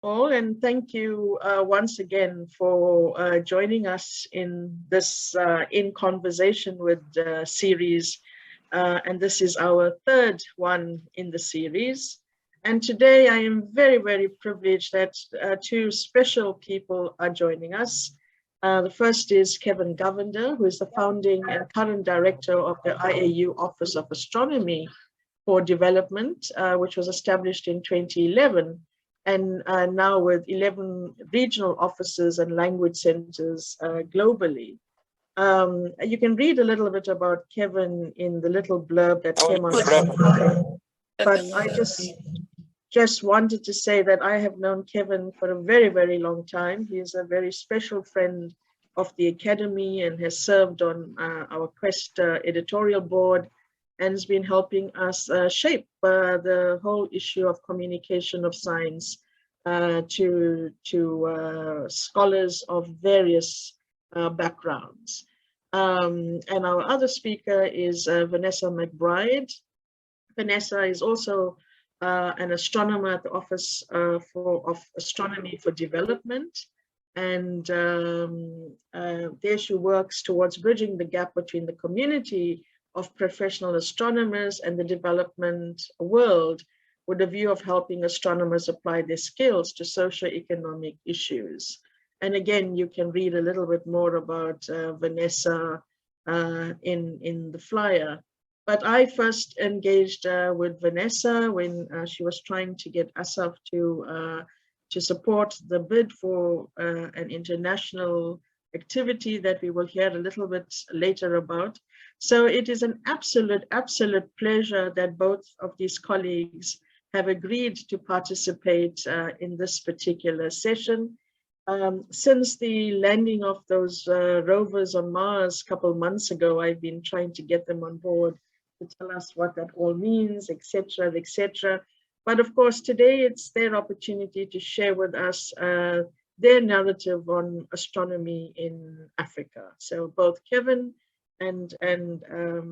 all, and thank you once again for joining us in this In Conversation with series. And this is our third one in the series. And today I am very, very privileged that two special people are joining us. The first is Kevin Govender, who is the founding and current director of the IAU Office of Astronomy for Development, which was established in 2011, and now with 11 regional offices and language centers globally. You can read a little bit about Kevin in the little blurb that came out. But I just wanted to say that I have known Kevin for a very, very long time. He is a very special friend of the Academy and has served on our Quest editorial board and has been helping us shape the whole issue of communication of science to scholars of various backgrounds. And our other speaker is Vanessa McBride. Vanessa is also an astronomer at the Office of Astronomy for Development. And there she works towards bridging the gap between the community of professional astronomers and the development world, with a view of helping astronomers apply their skills to socio-economic issues. And again, you can read a little bit more about Vanessa in the flyer. But I first engaged with Vanessa when she was trying to get ASAF to support the bid for an international activity that we will hear a little bit later about. So it is an absolute pleasure that both of these colleagues have agreed to participate in this particular session. Since the landing of those rovers on Mars a couple months ago, I've been trying to get them on board to tell us what that all means, etc., etc. But of course, today it's their opportunity to share with us their narrative on astronomy in Africa. So both Kevin and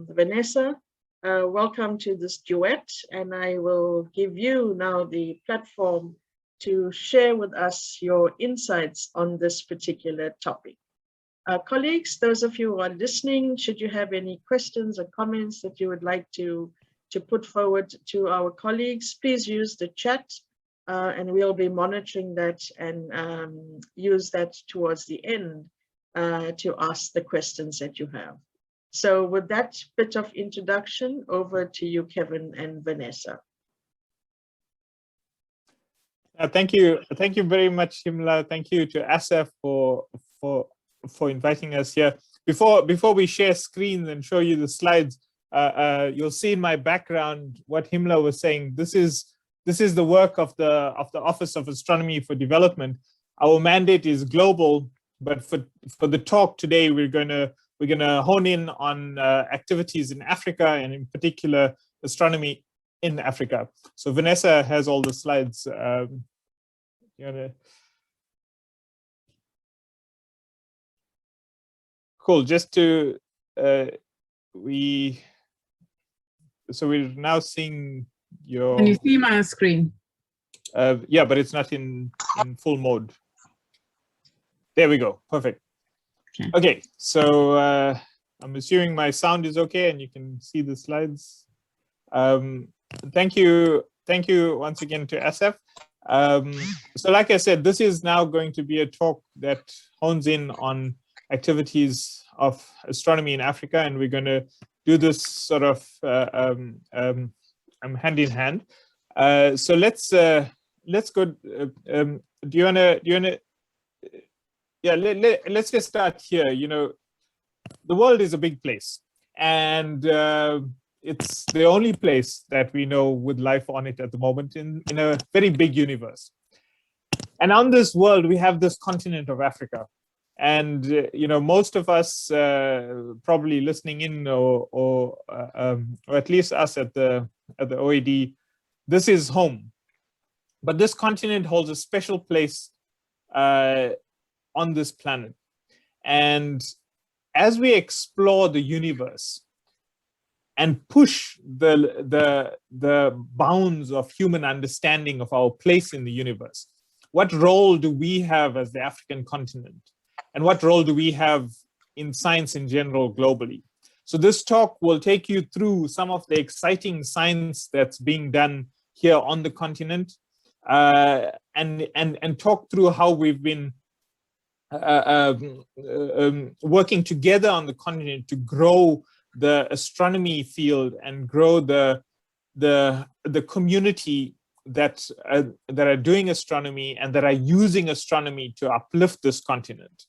Vanessa, welcome to this duet, and I will give you now the platform to share with us your insights on this particular topic. Colleagues, those of you who are listening, should you have any questions or comments that you would like to put forward to our colleagues, please use the chat and we'll be monitoring that and use that towards the end to ask the questions that you have. So with that bit of introduction, over to you, Kevin and Vanessa. Thank you very much, Himla. Thank you to ASAF for inviting us here. Before we share screens and show you the slides, you'll see in my background what Himla was saying. This is the work of the Office of Astronomy for Development. Our mandate is global, but for the talk today, we're gonna hone in on activities in Africa, and in particular astronomy in Africa. So Vanessa has all the slides. Cool. Just to so we're now seeing your. Can you see my screen? Yeah, but it's not in full mode. There we go. Perfect. Okay, so I'm assuming my sound is okay and you can see the slides. Thank you once again to ASAF. So like I said, this is now going to be a talk that hones in on activities of astronomy in Africa, and we're going to do this sort of hand in hand. So let's go. Do you wanna? Yeah, let's just start here. You know, the world is a big place, and it's the only place that we know with life on it at the moment in a very big universe. And on this world, we have this continent of Africa. And you know, most of us probably listening in, or at least us at the OAD, this is home. But this continent holds a special place on this planet. And as we explore the universe and push the bounds of human understanding of our place in the universe, what role do we have as the African continent? And what role do we have in science in general globally? So this talk will take you through some of the exciting science that's being done here on the continent, and talk through how we've been working together on the continent to grow the astronomy field and grow the community that are doing astronomy and that are using astronomy to uplift this continent.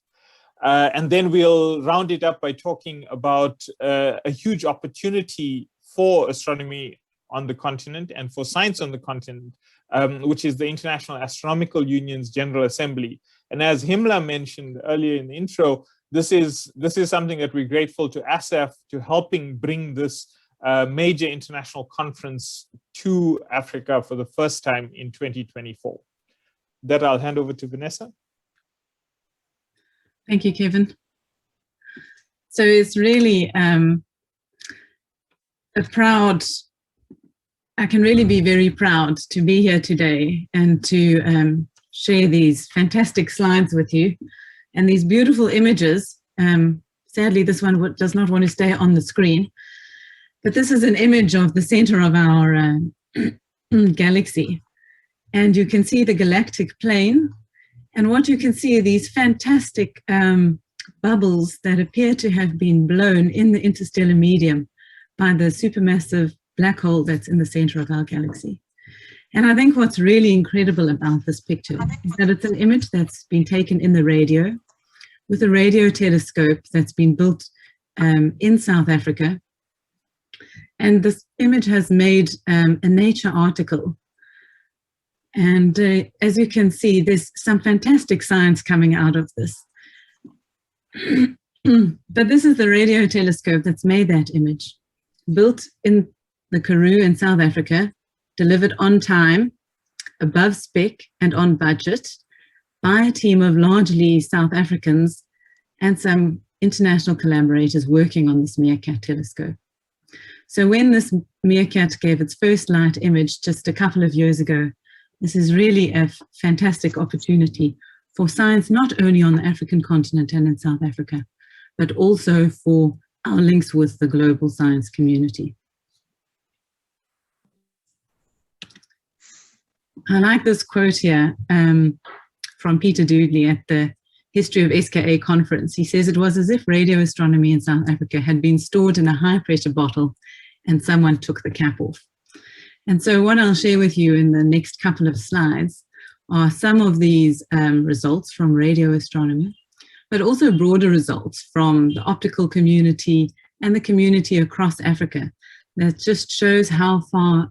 And then we'll round it up by talking about a huge opportunity for astronomy on the continent and for science on the continent, which is the International Astronomical Union's General Assembly. And as Himla mentioned earlier in the intro, this is something that we're grateful to ASAF to helping bring this major international conference to Africa for the first time in 2024. That I'll hand over to Vanessa. Thank you, Kevin. So it's really a proud, I can really be very proud to be here today and to share these fantastic slides with you and these beautiful images. Sadly, this one does not want to stay on the screen, but this is an image of the center of our galaxy. And you can see the galactic plane. And what you can see are these fantastic bubbles that appear to have been blown in the interstellar medium by the supermassive black hole that's in the center of our galaxy. And I think what's really incredible about this picture is that it's an image that's been taken in the radio with a radio telescope that's been built in South Africa. And this image has made a Nature article. And as you can see, there's some fantastic science coming out of this. But this is the radio telescope that's made that image, built in the Karoo in South Africa, delivered on time, above spec and on budget by a team of largely South Africans and some international collaborators working on this Meerkat telescope. So when this Meerkat gave its first light image just a couple of years ago, this is really a fantastic opportunity for science, not only on the African continent and in South Africa, but also for our links with the global science community. I like this quote here from Peter Doodley at the History of SKA conference. He says, "It was as if radio astronomy in South Africa had been stored in a high pressure bottle and someone took the cap off." And so what I'll share with you in the next couple of slides are some of these results from radio astronomy, but also broader results from the optical community and the community across Africa. That just shows how far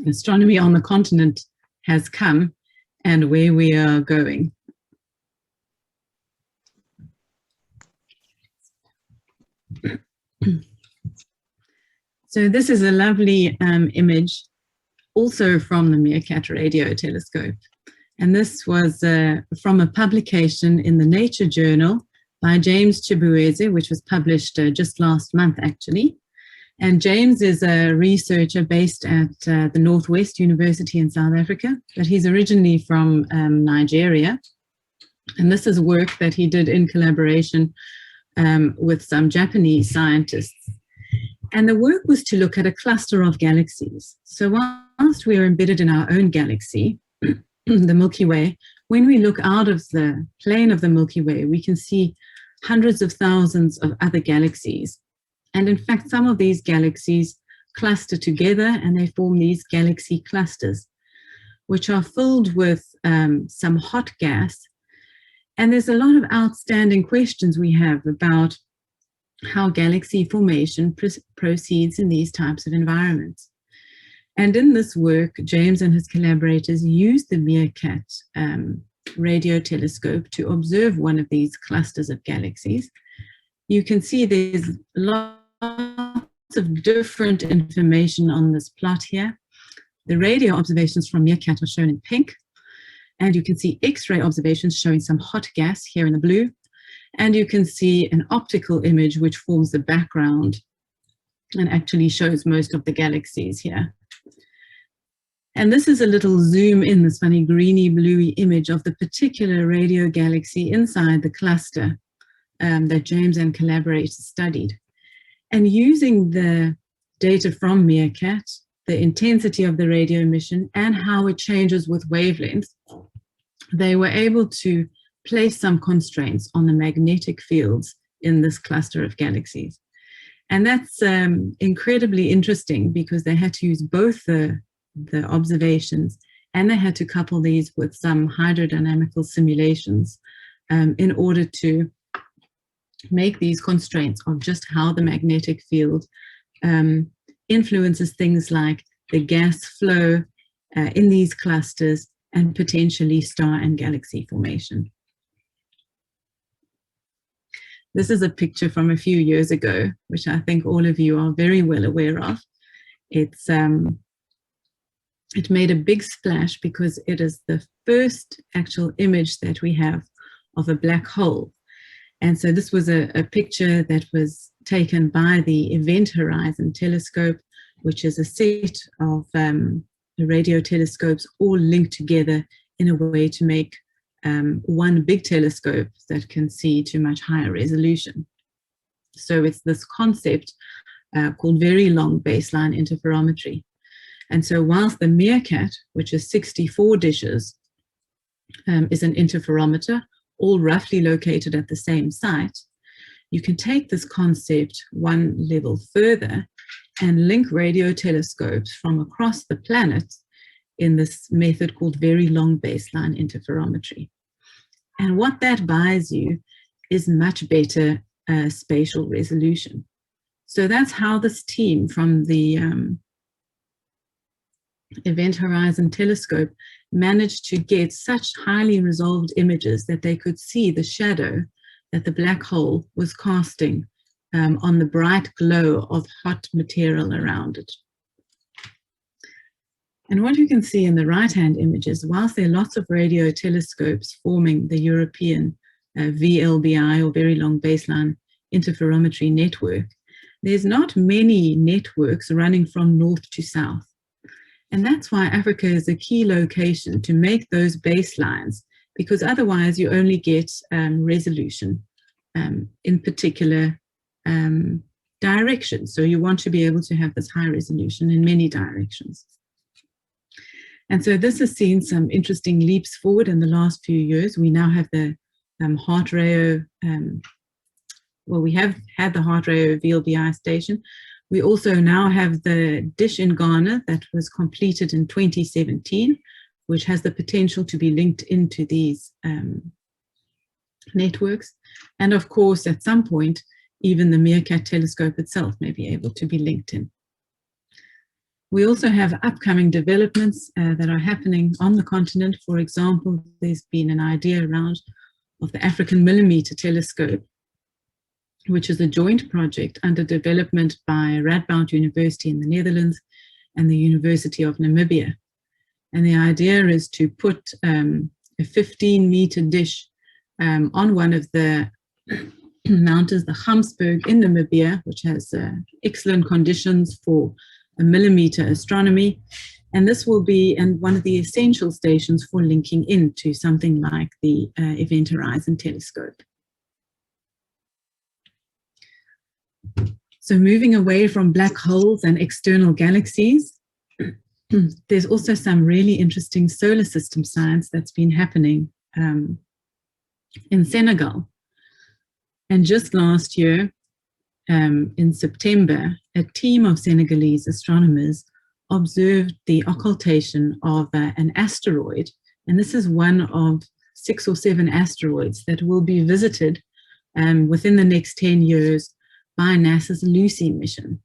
astronomy on the continent has come and where we are going. So this is a lovely image also from the Meerkat radio telescope. And this was from a publication in the Nature journal by James Chibuesi, which was published just last month, actually. And James is a researcher based at the Northwest University in South Africa, but he's originally from Nigeria. And this is work that he did in collaboration with some Japanese scientists. And the work was to look at a cluster of galaxies. So whilst we are embedded in our own galaxy, the Milky Way, when we look out of the plane of the Milky Way, we can see hundreds of thousands of other galaxies. And in fact, some of these galaxies cluster together and they form these galaxy clusters, which are filled with some hot gas. And there's a lot of outstanding questions we have about how galaxy formation proceeds in these types of environments. And in this work, James and his collaborators used the Meerkat radio telescope to observe one of these clusters of galaxies. You can see there's lots of different information on this plot here. The radio observations from Meerkat are shown in pink, and you can see X-ray observations showing some hot gas here in the blue. And you can see an optical image which forms the background. and actually shows most of the galaxies here. And this is a little zoom in, this funny greeny bluey image of the particular radio galaxy inside the cluster that James and collaborators studied. And using the data from MeerKAT, the intensity of the radio emission and how it changes with wavelengths, they were able to place some constraints on the magnetic fields in this cluster of galaxies. And that's incredibly interesting because they had to use both the observations and they had to couple these with some hydrodynamical simulations in order to make these constraints of just how the magnetic field influences things like the gas flow in these clusters and potentially star and galaxy formation. This is a picture from a few years ago, which I think all of you are very well aware of. It's it made a big splash because it is the first actual image that we have of a black hole. And so this was a picture that was taken by the Event Horizon telescope, which is a set of radio telescopes all linked together in a way to make one big telescope that can see to much higher resolution. So it's this concept called very long baseline interferometry. And so whilst the MeerKAT, which is 64 dishes, is an interferometer, all roughly located at the same site, you can take this concept one level further and link radio telescopes from across the planet in this method called very long baseline interferometry. And what that buys you is much better spatial resolution. So that's how this team from the Event Horizon telescope managed to get such highly resolved images that they could see the shadow that the black hole was casting on the bright glow of hot material around it. And what you can see in the right-hand images, whilst there are lots of radio telescopes forming the European VLBI, or Very Long Baseline Interferometry network, there's not many networks running from north to south. And that's why Africa is a key location to make those baselines, because otherwise you only get resolution in particular directions. So you want to be able to have this high resolution in many directions. And so this has seen some interesting leaps forward in the last few years. We now have the Heart Reo, well, we have had the Heart Reo VLBI station. We also now have the dish in Ghana that was completed in 2017, which has the potential to be linked into these networks. And of course, at some point, even the MeerKAT telescope itself may be able to be linked in. We also have upcoming developments that are happening on the continent. For example, there's been an idea around of the African Millimeter Telescope, which is a joint project under development by Radboud University in the Netherlands and the University of Namibia. And the idea is to put a 15-meter dish on one of the mountains, the Gamsberg in Namibia, which has excellent conditions for a millimeter astronomy. And this will be one of the essential stations for linking into something like the Event Horizon telescope. So moving away from black holes and external galaxies, there's also some really interesting solar system science that's been happening in Senegal. And just last year, in September, a team of Senegalese astronomers observed the occultation of an asteroid. And this is one of 6 or 7 asteroids that will be visited within the next 10 years by NASA's Lucy mission.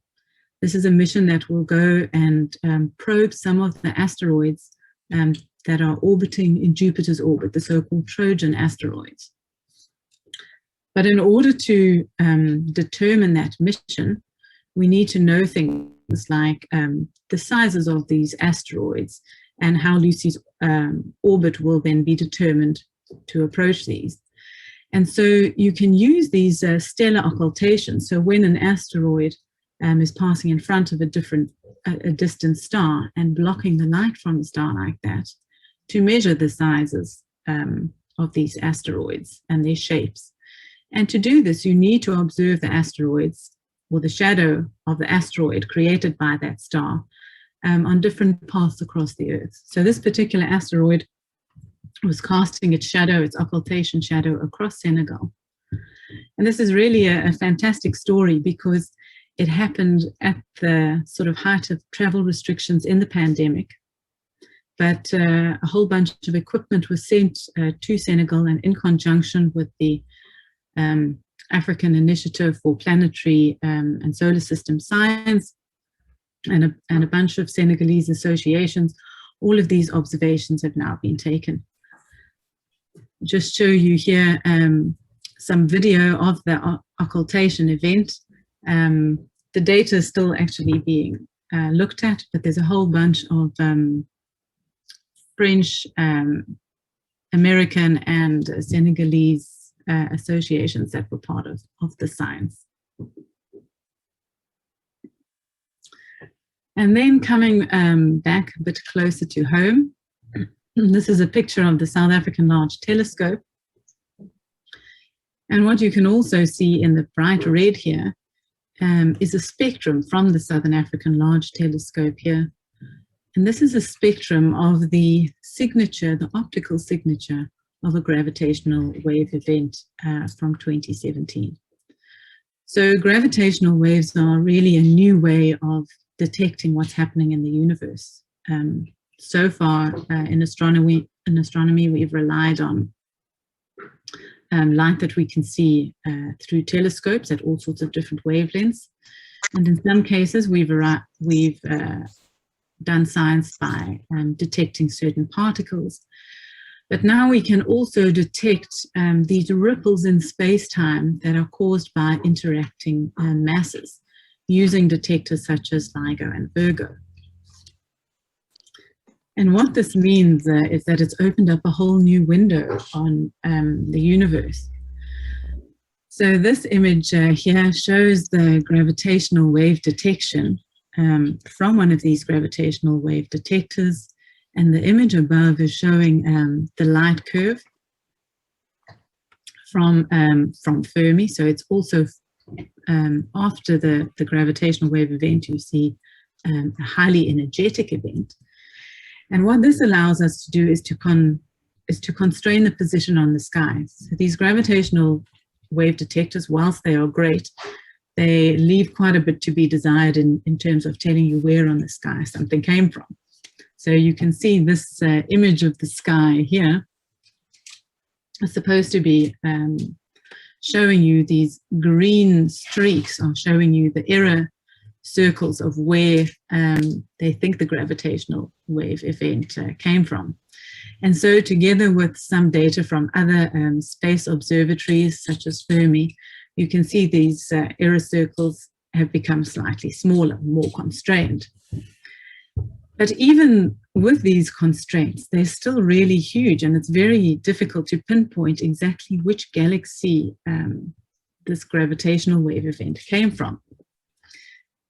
This is a mission that will go and probe some of the asteroids that are orbiting in Jupiter's orbit, the so-called Trojan asteroids. But in order to determine that mission, we need to know things like the sizes of these asteroids and how Lucy's orbit will then be determined to approach these. And so you can use these stellar occultations. So when an asteroid is passing in front of a different a distant star and blocking the light from the star like that to measure the sizes of these asteroids and their shapes. And to do this, you need to observe the asteroids or the shadow of the asteroid created by that star on different paths across the Earth. So this particular asteroid was casting its shadow, its occultation shadow, across Senegal. And this is really a fantastic story because it happened at the sort of height of travel restrictions in the pandemic. But a whole bunch of equipment was sent to Senegal, and in conjunction with the African Initiative for Planetary and Solar System Science and a bunch of Senegalese associations, all of these observations have now been taken. Just show you here some video of the occultation event. The data is still actually being looked at, but there's a whole bunch of French, American, and Senegalese associations that were part of the science. And then coming back a bit closer to home, this is a picture of the South African Large Telescope. And what you can also see in the bright red here is a spectrum from the Southern African Large Telescope here. And this is a spectrum of the signature, the optical signature of a gravitational wave event from 2017. So gravitational waves are really a new way of detecting what's happening in the universe. So far in astronomy, we've relied on light that we can see through telescopes at all sorts of different wavelengths. And in some cases, we've done science by detecting certain particles. But now we can also detect these ripples in space-time that are caused by interacting masses using detectors such as LIGO and Virgo. And what this means is that it's opened up a whole new window on the universe. So this image here shows the gravitational wave detection from one of these gravitational wave detectors. And the image above is showing the light curve from Fermi. So it's also after the gravitational wave event, you see a highly energetic event. And what this allows us to do is to constrain the position on the sky. So these gravitational wave detectors, whilst they are great, they leave quite a bit to be desired in terms of telling you where on the sky something came from. So you can see this image of the sky here is supposed to be showing you these green streaks, or showing you the error circles of where they think the gravitational wave event came from. And so together with some data from other space observatories such as Fermi, you can see these error circles have become slightly smaller, more constrained. But even with these constraints, they're still really huge, and it's very difficult to pinpoint exactly which galaxy this gravitational wave event came from.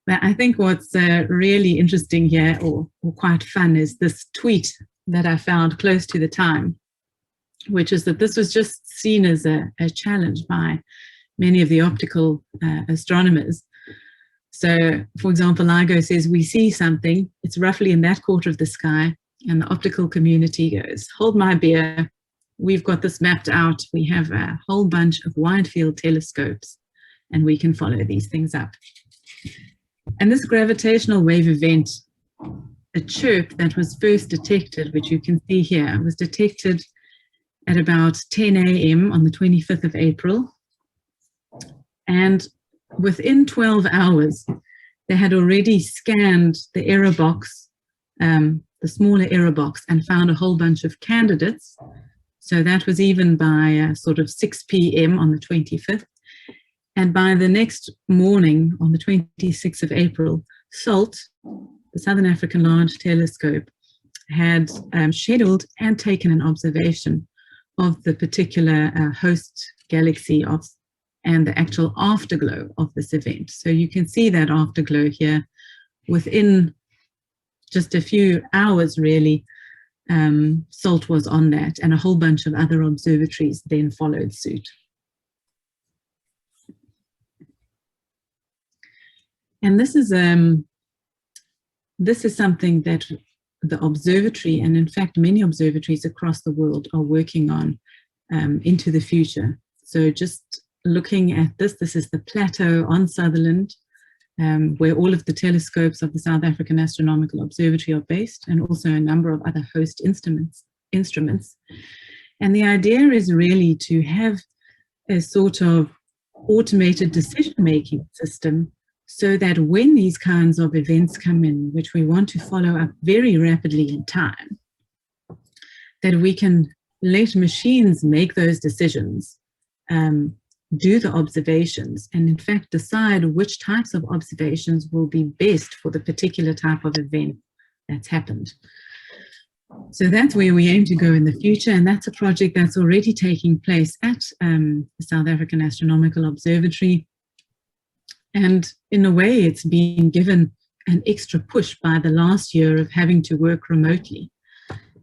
But I think what's really interesting here, or quite fun, is this tweet that I found close to the time, which is that this was just seen as a challenge by many of the optical astronomers. So, for example, LIGO says, we see something, it's roughly in that quarter of the sky, and the optical community goes, hold my beer, we've got this mapped out, we have a whole bunch of wide field telescopes, and we can follow these things up. And this gravitational wave event, a chirp that was first detected, which you can see here, was detected at about 10 a.m. on the 25th of April. And within 12 hours, they had already scanned the error box, the smaller error box, and found a whole bunch of candidates. So that was even by sort of 6 p.m. on the 25th. And by the next morning, on the 26th of April, SALT, the Southern African Large Telescope, had scheduled and taken an observation of the particular host galaxy and the actual afterglow of this event. So you can see that afterglow here within just a few hours really, SALT was on that, and a whole bunch of other observatories then followed suit. And this is something that the observatory, and in fact many observatories across the world, are working on into the future. So just looking at this, this is the plateau on Sutherland, where all of the telescopes of the South African Astronomical Observatory are based, and also a number of other host instruments. And the idea is really to have a sort of automated decision-making system, so that when these kinds of events come in, which we want to follow up very rapidly in time, that we can let machines make those decisions, do the observations, and in fact decide which types of observations will be best for the particular type of event that's happened. So that's where we aim to go in the future, and that's a project that's already taking place at the South African Astronomical Observatory. And in a way, it's been given an extra push by the last year of having to work remotely,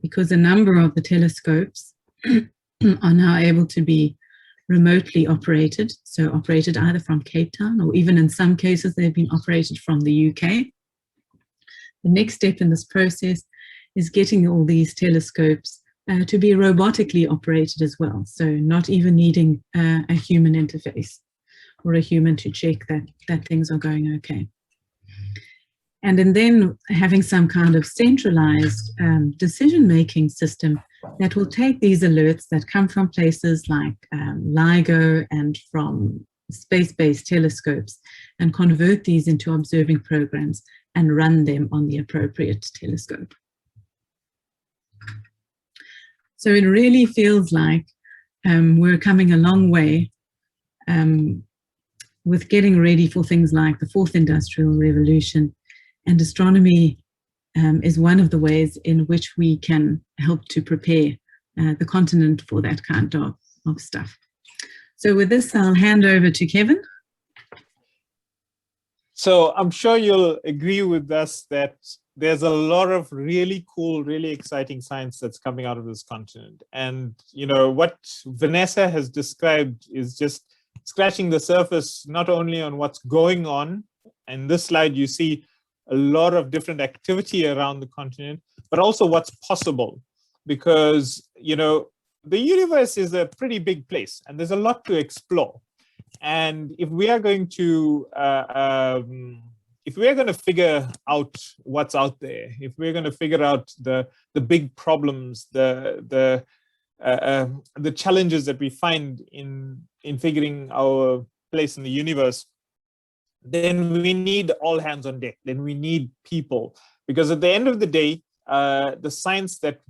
because a number of the telescopes are now able to be remotely operated, so operated either from Cape Town, or even in some cases they've been operated from the UK. The next step in this process is getting all these telescopes to be robotically operated as well, so not even needing a human interface or a human to check that things are going okay. And then having some kind of centralized decision-making system that will take these alerts that come from places like LIGO and from space-based telescopes and convert these into observing programs and run them on the appropriate telescope. So it really feels like we're coming a long way with getting ready for things like the fourth industrial revolution, and astronomy is one of the ways in which we can help to prepare the continent for that kind of stuff. So with this, I'll hand over to Kevin. So I'm sure you'll agree with us that there's a lot of really cool, really exciting science that's coming out of this continent. And you know what Vanessa has described is just scratching the surface, not only on what's going on. In this slide, you see a lot of different activity around the continent, but also what's possible, because you know the universe is a pretty big place and there's a lot to explore. And if we are going to figure out what's out there, if we're going to figure out the big problems, the challenges that we find in figuring our place in the universe, then we need all hands on deck. Then we need people, because at the end of the day, the science that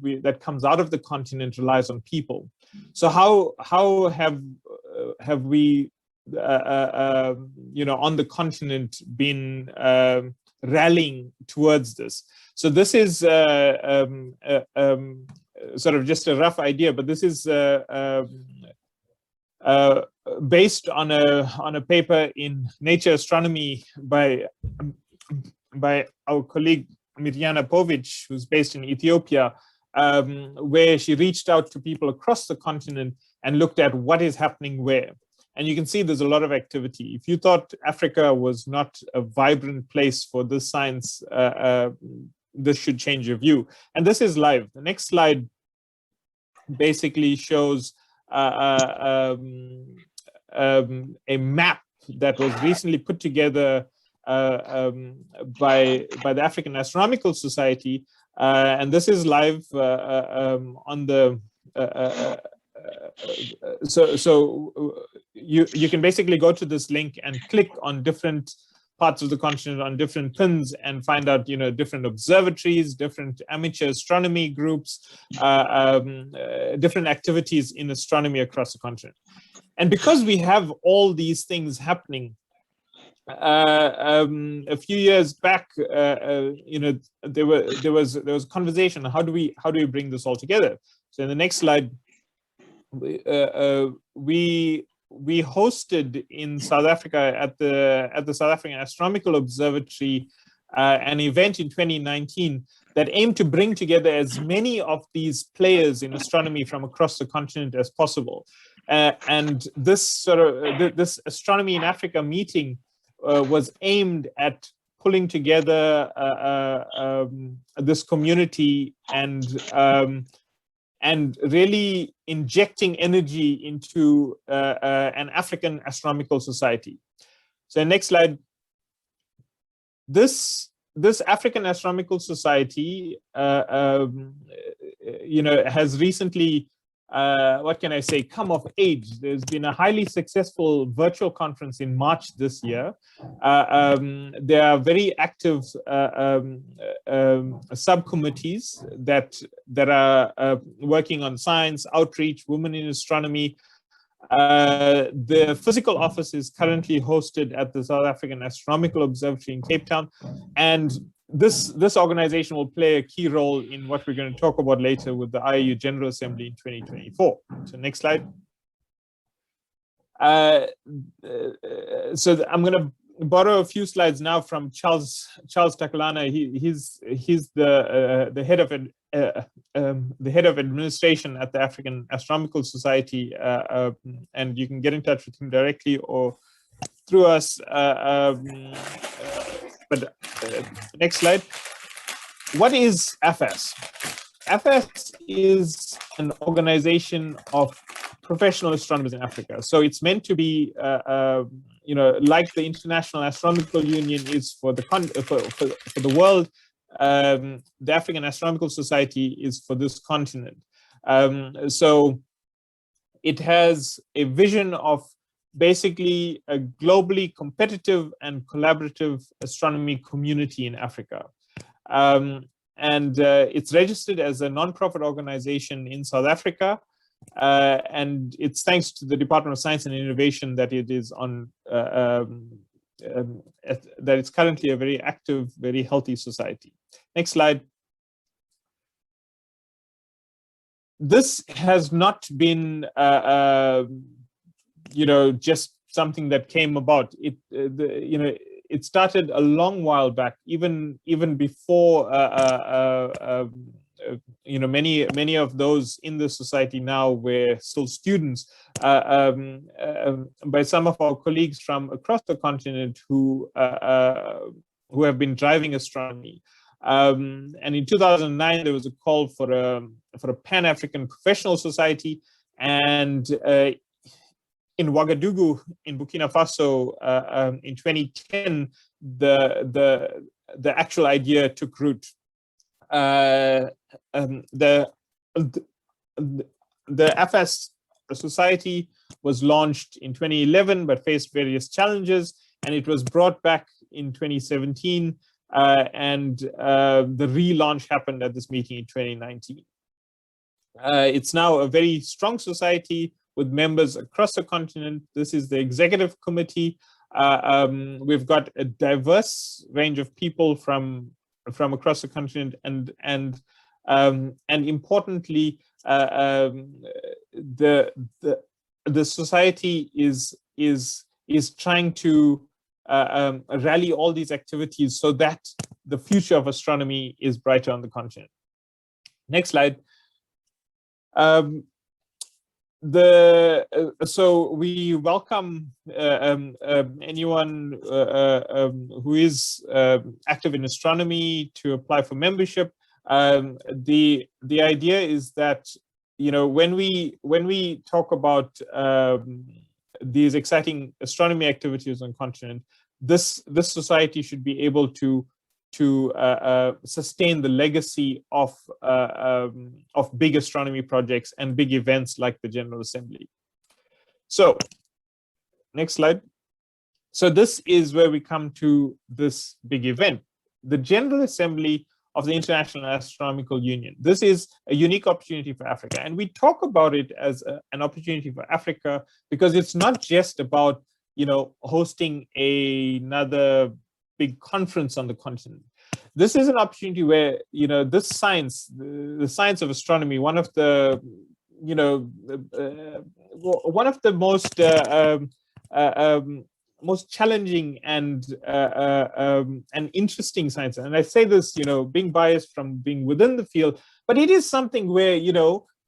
comes out of the continent relies on people. So how have we you know, on the continent been rallying towards this? So this is sort of just a rough idea, but this is based on a paper in Nature Astronomy by our colleague Mirjana Povic, who's based in Ethiopia, where she reached out to people across the continent and looked at what is happening where. And you can see there's a lot of activity. If you thought Africa was not a vibrant place for this science, this should change your view. And this is live. The next slide basically shows a map that was recently put together by the African Astronomical Society, and this is live on the. So you can basically go to this link and click on different parts of the continent on different pins and find out, you know, different observatories, different amateur astronomy groups, different activities in astronomy across the continent. And because we have all these things happening, a few years back, you know, there was conversation. How do we bring this all together? So in the next slide, we hosted in South Africa at the South African Astronomical Observatory an event in 2019 that aimed to bring together as many of these players in astronomy from across the continent as possible. And this this Astronomy in Africa meeting was aimed at pulling together this community and really injecting energy into an African astronomical society. So next slide. This African Astronomical Society, has recently, what can I say, come of age. There's been a highly successful virtual conference in March this year. There are very active subcommittees that are working on science, outreach, women in astronomy. The physical office is currently hosted at the South African Astronomical Observatory in Cape Town, and this organization will play a key role in what we're going to talk about later with the IAU General Assembly in 2024. So next slide. So I'm going to borrow a few slides now from Charles Takalana. He's the head of administration at the African Astronomical Society, and you can get in touch with him directly or through us. Next slide. What is AFAS? AFAS is an organization of professional astronomers in Africa. So it's meant to be, like the International Astronomical Union is for the world. The African Astronomical Society is for this continent. So it has a vision of basically a globally competitive and collaborative astronomy community in Africa. And it's registered as a non-profit organization in South Africa. And it's thanks to the Department of Science and Innovation that it is on, that it's currently a very active, very healthy society. Next slide. This has not been, just something that came about. It started a long while back, even before many of those in the society now were still students, by some of our colleagues from across the continent who have been driving astronomy. And in 2009, there was a call for a Pan-African professional society, and in Ouagadougou, in Burkina Faso, in 2010, the actual idea took root. The AFAS society was launched in 2011, but faced various challenges, and it was brought back in 2017, and the relaunch happened at this meeting in 2019. It's now a very strong society with members across the continent. This is the executive committee. We've got a diverse range of people from across the continent, and importantly, the society is trying to rally all these activities so that the future of astronomy is brighter on the continent. Next slide. So we welcome anyone who is active in astronomy to apply for membership. The idea is that, when we talk about these exciting astronomy activities on the continent, this society should be able to sustain the legacy of big astronomy projects and big events like the General Assembly. So, next slide. So this is where we come to this big event, the General Assembly of the International Astronomical Union. This is a unique opportunity for Africa, and we talk about it as an opportunity for Africa because it's not just about hosting another big conference on the continent. This is an opportunity where this science, the science of astronomy, one of the most most challenging and interesting science. And I say this, being biased from being within the field, but it is something where,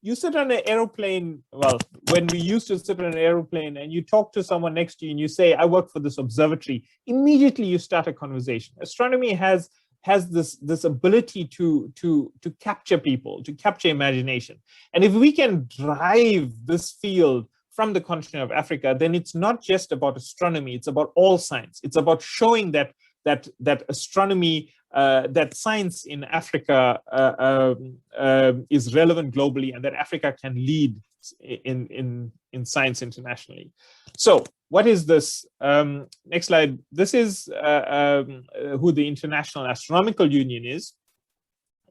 you sit on an aeroplane, well, when we used to sit on an aeroplane and you talk to someone next to you and you say, I work for this observatory, immediately you start a conversation. Astronomy has this ability to capture people, to capture imagination. And if we can drive this field from the continent of Africa, then it's not just about astronomy, it's about all science. It's about showing that astronomy, that science in Africa is relevant globally, and that Africa can lead in science internationally. So what is this? Next slide. This is who the International Astronomical Union is.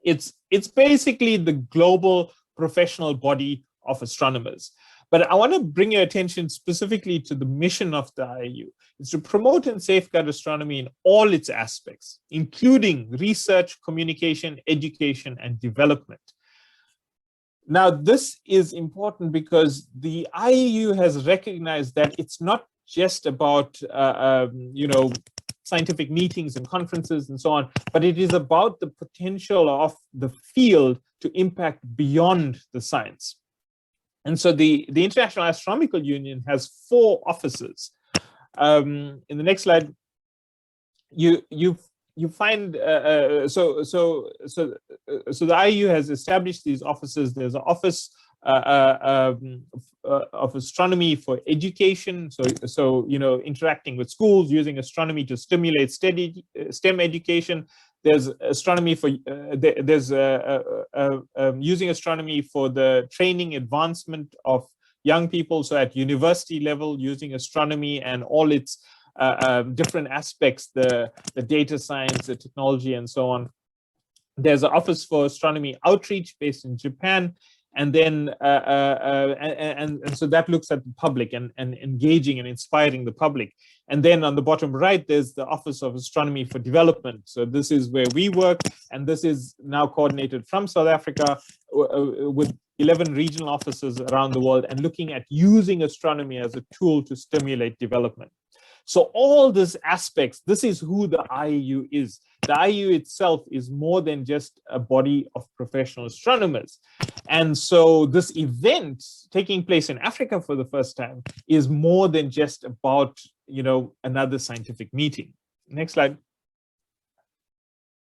It's basically the global professional body of astronomers. But I want to bring your attention specifically to the mission of the IAU. It's to promote and safeguard astronomy in all its aspects, including research, communication, education, and development. Now, this is important because the IAU has recognized that it's not just about, scientific meetings and conferences and so on, but it is about the potential of the field to impact beyond the science. And so the International Astronomical Union has 4 offices. In the next slide, you find so the IAU has established these offices. There's an office of astronomy for education. So interacting with schools, using astronomy to stimulate STEM education. There's astronomy for using astronomy for the training advancement of young people. So at university level, using astronomy and all its different aspects, the data science, the technology, and so on. There's an office for astronomy outreach based in Japan. And then, and so that looks at the public and engaging and inspiring the public. And then on the bottom right, there's the Office of Astronomy for Development. So this is where we work, and this is now coordinated from South Africa with 11 regional offices around the world, and looking at using astronomy as a tool to stimulate development. So all these aspects, this is who the IAU is. The IAU itself is more than just a body of professional astronomers. And so this event taking place in Africa for the first time is more than just about, another scientific meeting. Next slide.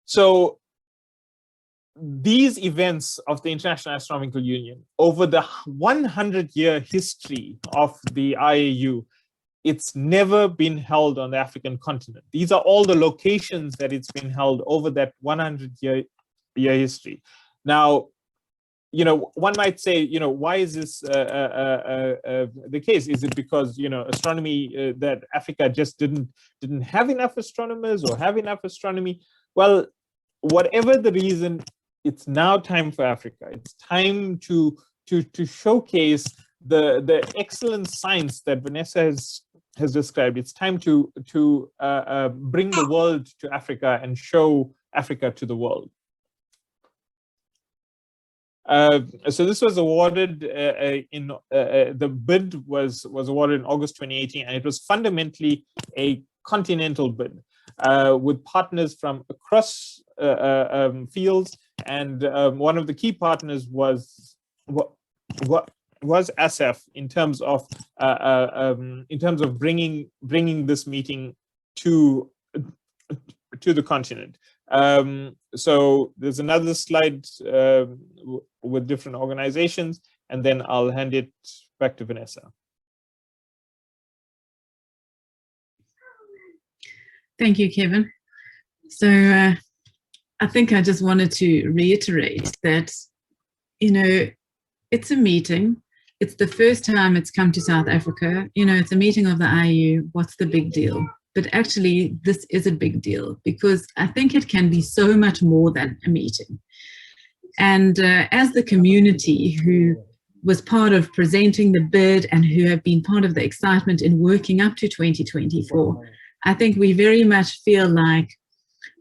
So these events of the International Astronomical Union, over the 100-year history of the IAU, it's never been held on the African continent. These are all the locations that it's been held over that 100-year history. Now, one might say, why is this the case? Is it because, astronomy, that Africa just didn't have enough astronomers or have enough astronomy? Well, whatever the reason, it's now time for Africa. It's time to showcase the excellent science that Vanessa has described. It's time to bring the world to Africa and show Africa to the world. So this was awarded the bid was awarded in August 2018, and it was fundamentally a continental bid with partners from across fields, and one of the key partners was ASAF in terms of bringing this meeting to the continent. So there's another slide with different organizations, and then I'll hand it back to Vanessa. Thank you, Kevin. So I think I just wanted to reiterate that, it's a meeting. It's the first time it's come to South Africa. It's a meeting of the IAU. What's the big deal? But actually, this is a big deal because I think it can be so much more than a meeting. And as the community who was part of presenting the bid and who have been part of the excitement in working up to 2024, I think we very much feel like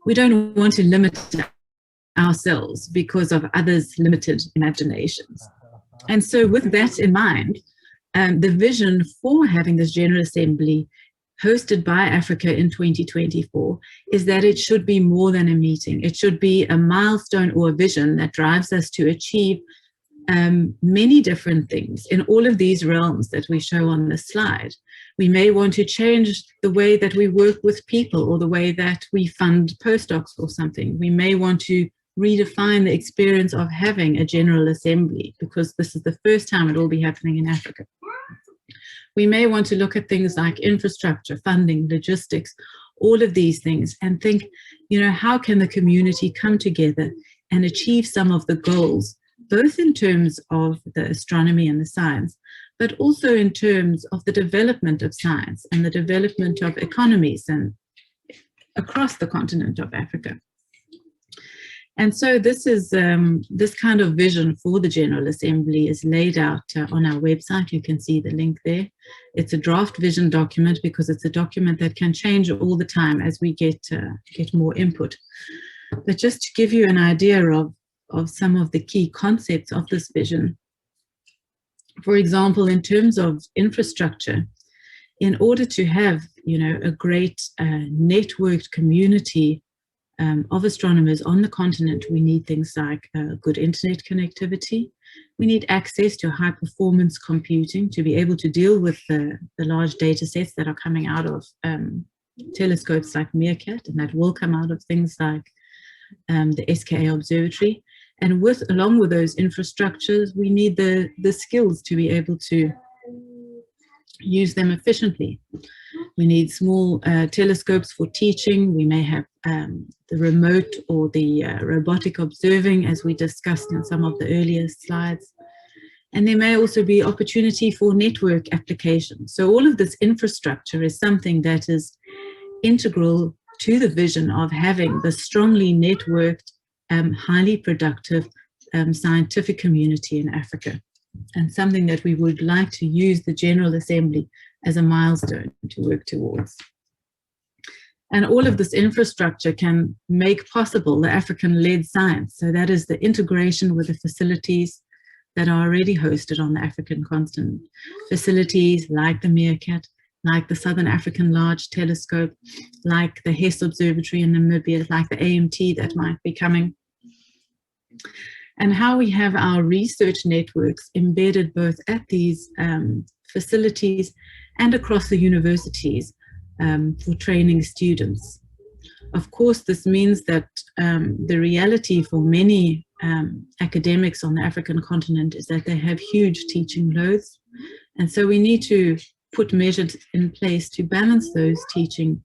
we don't want to limit ourselves because of others' limited imaginations. And so with that in mind, the vision for having this General Assembly hosted by Africa in 2024 is that it should be more than a meeting. It should be a milestone or a vision that drives us to achieve many different things in all of these realms that we show on this slide. We may want to change the way that we work with people or the way that we fund postdocs or something. We may want to redefine the experience of having a General Assembly, because this is the first time it will be happening in Africa. We may want to look at things like infrastructure, funding, logistics, all of these things, and think, you know, how can the community come together and achieve some of the goals, both in terms of the astronomy and the science, but also in terms of the development of science and the development of economies and across the continent of Africa. And so this is this kind of vision for the General Assembly is laid out on our website. You can see the link there. It's a draft vision document because it's a document that can change all the time as we get more input. But just to give you an idea of some of the key concepts of this vision, for example, in terms of infrastructure, in order to have, you know, a great networked community of astronomers on the continent, we need things like good internet connectivity. We need access to high performance computing to be able to deal with the large data sets that are coming out of telescopes like Meerkat, and that will come out of things like the SKA Observatory. And along with those infrastructures, we need the skills to be able to use them efficiently. We need small telescopes for teaching. We may have the remote or the robotic observing, as we discussed in some of the earlier slides. And there may also be opportunity for network applications. So all of this infrastructure is something that is integral to the vision of having the strongly networked, highly productive scientific community in Africa, and something that we would like to use the General Assembly as a milestone to work towards. And all of this infrastructure can make possible the African-led science. So that is the integration with the facilities that are already hosted on the African continent. Facilities like the Meerkat, like the Southern African Large Telescope, like the Hess Observatory in Namibia, like the AMT that might be coming. And how we have our research networks embedded both at these facilities and across the universities for training students. Of course, this means that the reality for many academics on the African continent is that they have huge teaching loads. And so we need to put measures in place to balance those teaching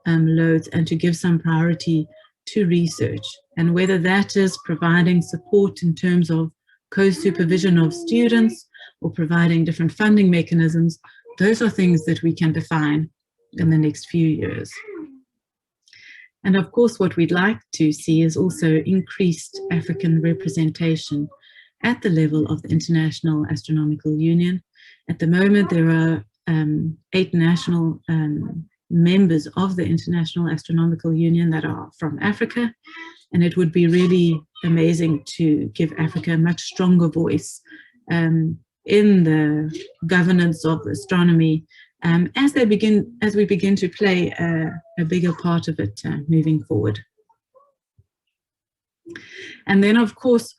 loads and to give some priority to research. And whether that is providing support in terms of co-supervision of students or providing different funding mechanisms, those are things that we can define in the next few years. And of course, what we'd like to see is also increased African representation at the level of the International Astronomical Union. At the moment, there are 8 national members of the International Astronomical Union that are from Africa, and it would be really amazing to give Africa a much stronger voice in the governance of astronomy as we begin to play a bigger part of it moving forward. And then, of course,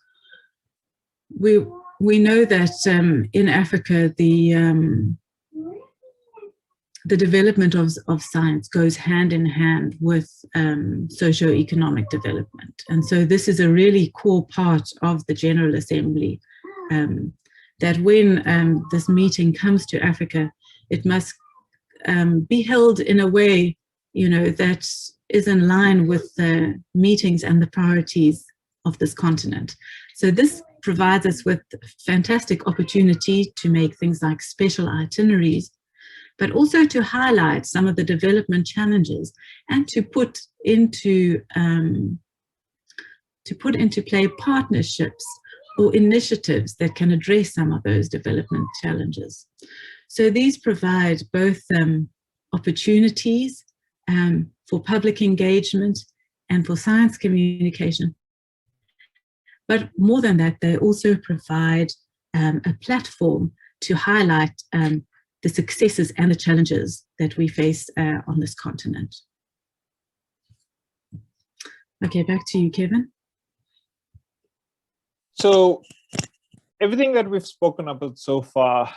we know that in Africa the development of science goes hand in hand with socio-economic development. And so this is a really core part of the General Assembly, that when this meeting comes to Africa, it must be held in a way, you know, that is in line with the meetings and the priorities of this continent. So this provides us with fantastic opportunity to make things like special itineraries, but also to highlight some of the development challenges and to put into play partnerships or initiatives that can address some of those development challenges. So these provide both opportunities for public engagement and for science communication. But more than that, they also provide a platform to highlight the successes and the challenges that we face on this continent. Okay, back to you, Kevin. So everything that we've spoken about so far,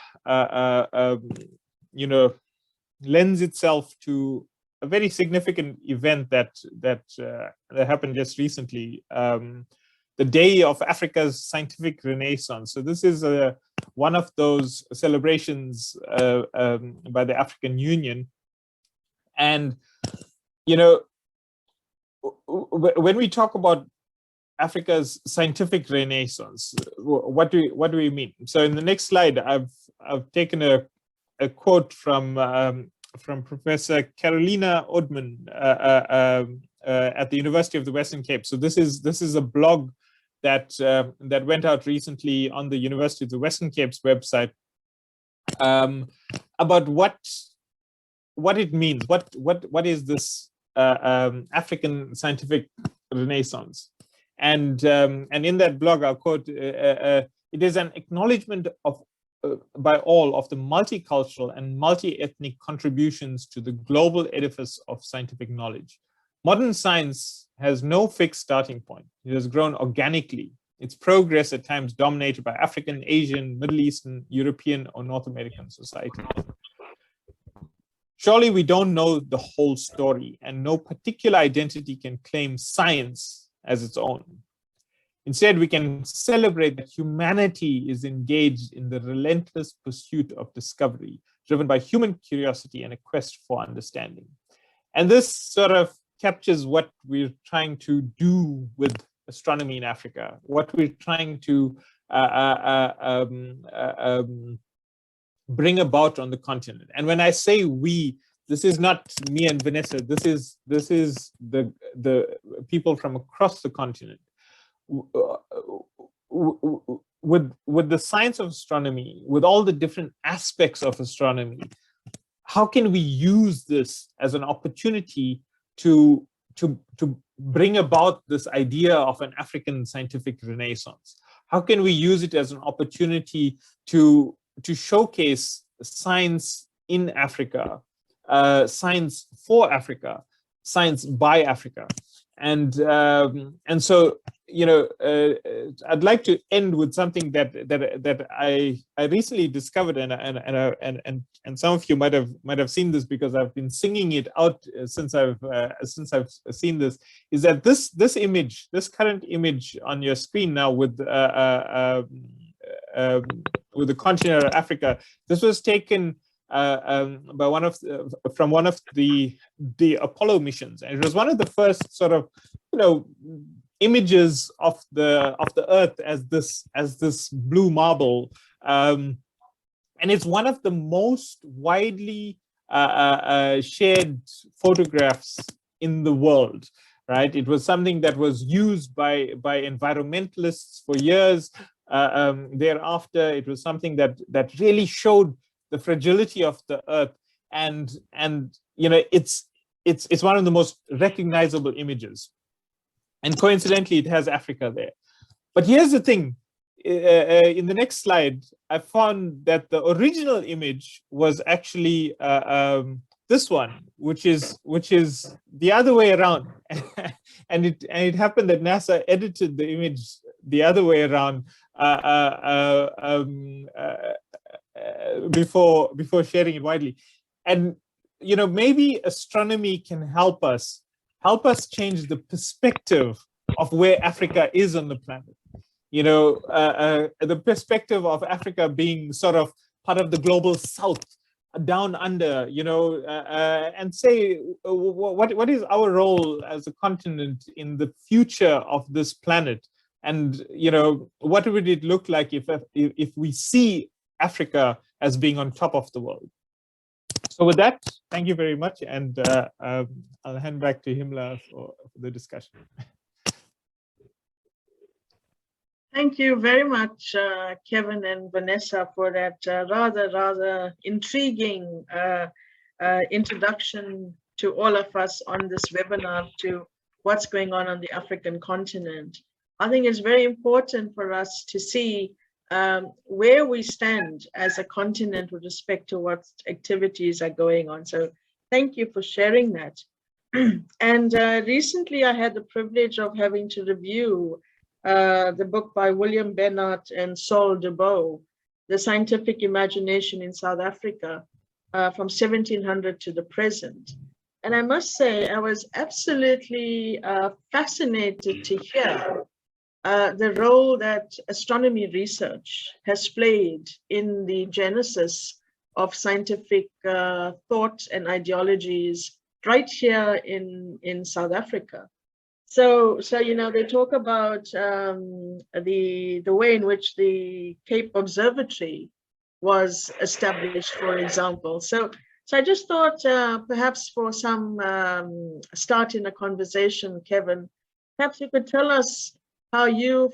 you know, lends itself to a very significant event that happened just recently, the Day of Africa's Scientific Renaissance. So this is one of those celebrations by the African Union, and you know, when we talk about Africa's scientific renaissance, what do we mean? So in the next slide, I've taken a quote from Professor Carolina Odman at the University of the Western Cape. So this is a blog that went out recently on the University of the Western Cape's website about what it means. What is this African scientific renaissance? And in that blog, I'll quote, it is an acknowledgement of by all of the multicultural and multi-ethnic contributions to the global edifice of scientific knowledge. Modern science has no fixed starting point. It has grown organically. Its progress at times dominated by African, Asian, Middle Eastern, European, or North American society. Surely we don't know the whole story, and no particular identity can claim science as its own. Instead, we can celebrate that humanity is engaged in the relentless pursuit of discovery, driven by human curiosity and a quest for understanding. And this sort of captures what we're trying to do with astronomy in Africa, what we're trying to bring about on the continent. And when I say we, this is not me and Vanessa, this is the people from across the continent. With the science of astronomy, with all the different aspects of astronomy, how can we use this as an opportunity to bring about this idea of an African scientific renaissance? How can we use it as an opportunity to showcase science in Africa, science for Africa, science by Africa? And so, you know, I'd like to end with something that I recently discovered, and some of you might have seen this because I've been singing it out since I've seen this. Is that this image, this current image on your screen now with the continent of Africa, this was taken by one of the Apollo missions, and it was one of the first sort of, you know, images of the Earth as this blue marble, and it's one of the most widely shared photographs in the world. Right, it was something that was used by environmentalists for years. Thereafter, it was something that really showed the fragility of the Earth, and you know, it's one of the most recognizable images. And coincidentally, it has Africa there. But here's the thing: in the next slide, I found that the original image was actually this one, which is the other way around, and it happened that NASA edited the image the other way around before sharing it widely. And you know, maybe astronomy can help us change the perspective of where Africa is on the planet. You know, the perspective of Africa being sort of part of the global South, down under, you know, and say what is our role as a continent in the future of this planet, and you know, what would it look like if we see Africa as being on top of the world. So with that, thank you very much, and I'll hand back to Himla for the discussion. Thank you very much, Kevin and Vanessa, for that rather intriguing introduction to all of us on this webinar to what's going on the African continent. I think it's very important for us to see where we stand as a continent with respect to what activities are going on. So thank you for sharing that. And recently I had the privilege of having to review the book by William Bennett and Saul Dubois, The Scientific Imagination in South Africa, from 1700 to the present. And I must say, I was absolutely fascinated to hear the role that astronomy research has played in the genesis of scientific thought and ideologies right here in South Africa. So you know, they talk about the way in which the Cape Observatory was established, for example. So I just thought perhaps for some start in a conversation, Kevin, perhaps you could tell us how you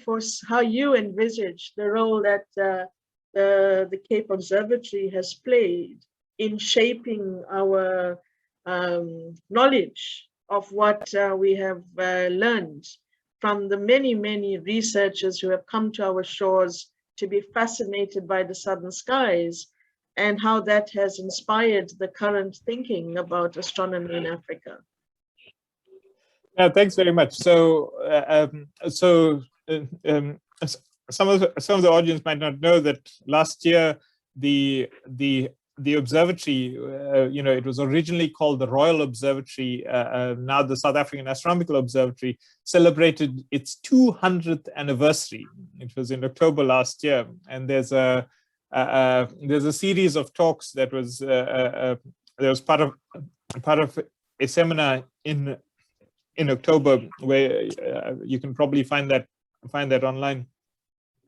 envisage the role that the Cape Observatory has played in shaping our knowledge of what we have learned from the many researchers who have come to our shores to be fascinated by the southern skies, and how that has inspired the current thinking about astronomy in Africa. Thanks very much. So, some of the audience might not know that last year the observatory, you know, it was originally called the Royal Observatory. Now the South African Astronomical Observatory celebrated its 200th anniversary. It was in October last year, and there's a series of talks that was part of a seminar in October, where you can probably find that online,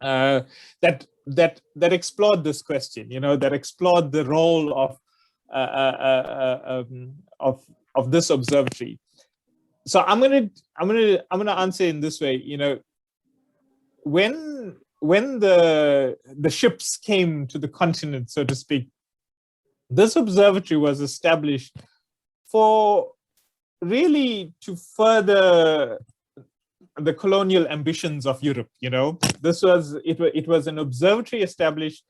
that explored this question, you know, that explored the role of this observatory. So I'm gonna answer in this way. You know, when the ships came to the continent, so to speak, this observatory was established for really to further the colonial ambitions of Europe. You know, it was an observatory established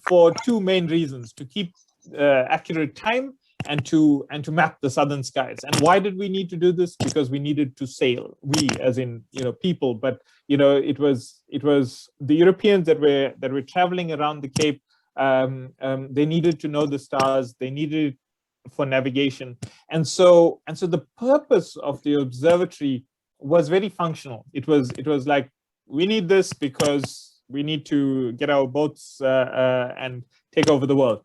for two main reasons: to keep accurate time and to map the southern skies. And why did we need to do this? Because we needed to sail. We, as in, you know, people, but you know, it was the Europeans that were traveling around the Cape. They needed to know the stars. They needed it for navigation, and so the purpose of the observatory was very functional. It was like, we need this because we need to get our boats and take over the world.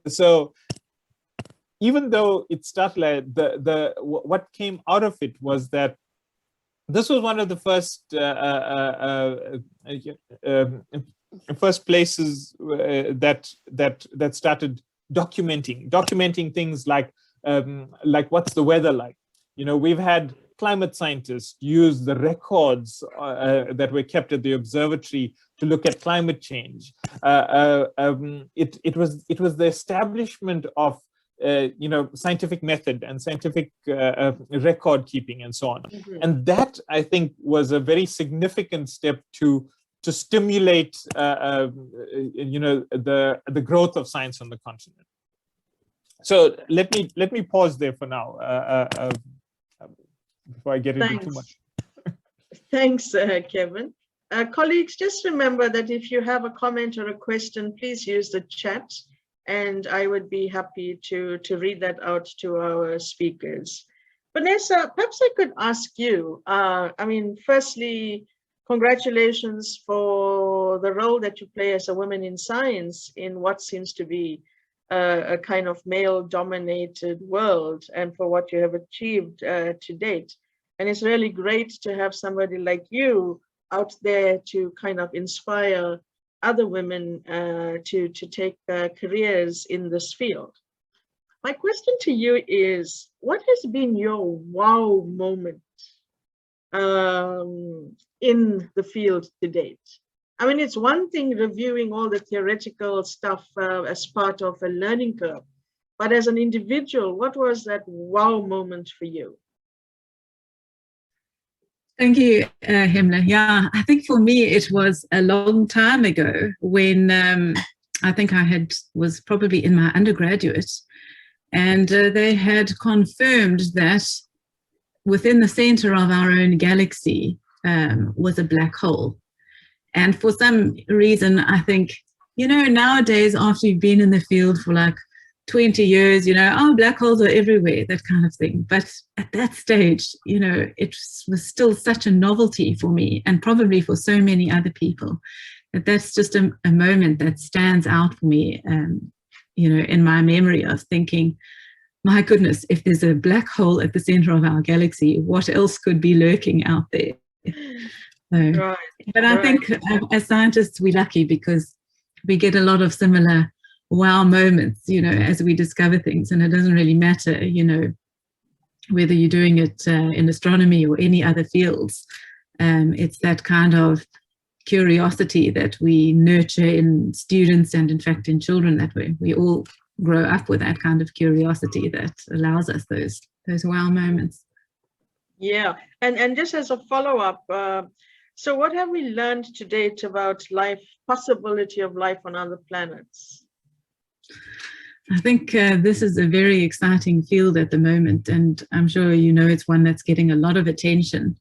So even though it started like what came out of it was that this was one of the first places that started documenting things like what's the weather like. You know, we've had climate scientists use the records that were kept at the observatory to look at climate change. It was the establishment of you know, scientific method and scientific record keeping and so on. Mm-hmm. And that, I think, was a very significant step to stimulate you know, the growth of science on the continent. So let me pause there for now before I get into too much. Thanks, Kevin. Colleagues, just remember that if you have a comment or a question, please use the chat, and I would be happy to read that out to our speakers. Vanessa, perhaps I could ask you, I mean, firstly, congratulations for the role that you play as a woman in science in what seems to be a kind of male-dominated world, and for what you have achieved to date. And it's really great to have somebody like you out there to kind of inspire other women to take careers in this field. My question to you is, what has been your wow moment in the field to date? I mean, it's one thing reviewing all the theoretical stuff as part of a learning curve, but as an individual, what was that wow moment for you? Thank you, Hemla. Yeah, I think for me it was a long time ago when I think I was probably in my undergraduate, and they had confirmed that within the center of our own galaxy was a black hole. And for some reason, I think, nowadays, after you've been in the field for like 20 years, oh, black holes are everywhere, that kind of thing. But at that stage, it was still such a novelty for me, and probably for so many other people, that's just a moment that stands out for me, in my memory of thinking, my goodness, if there's a black hole at the center of our galaxy, what else could be lurking out there? So, Right. But I think as scientists, we're lucky because we get a lot of similar wow moments, as we discover things, and it doesn't really matter, whether you're doing it in astronomy or any other fields. It's that kind of curiosity that we nurture in students and in fact in children, that we all grow up with that kind of curiosity that allows us those wow moments. Yeah, and just as a follow-up, so what have we learned to date about possibility of life on other planets? I think this is a very exciting field at the moment, and I'm sure it's one that's getting a lot of attention.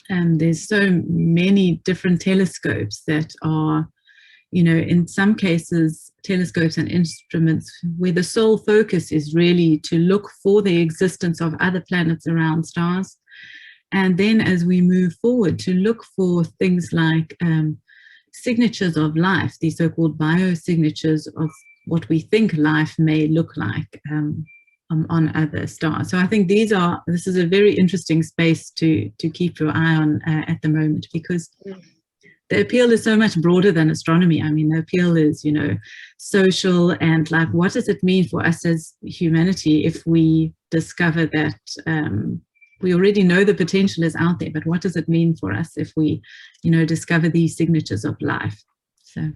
And there's so many different telescopes that are, in some cases, telescopes and instruments where the sole focus is really to look for the existence of other planets around stars. And then as we move forward, to look for things like signatures of life, these so-called biosignatures of what we think life may look like on other stars. So I think this is a very interesting space to keep your eye on at the moment, because the appeal is so much broader than astronomy. I mean, the appeal is, social, and like, what does it mean for us as humanity if we discover that we already know the potential is out there, but what does it mean for us if we, discover these signatures of life? So.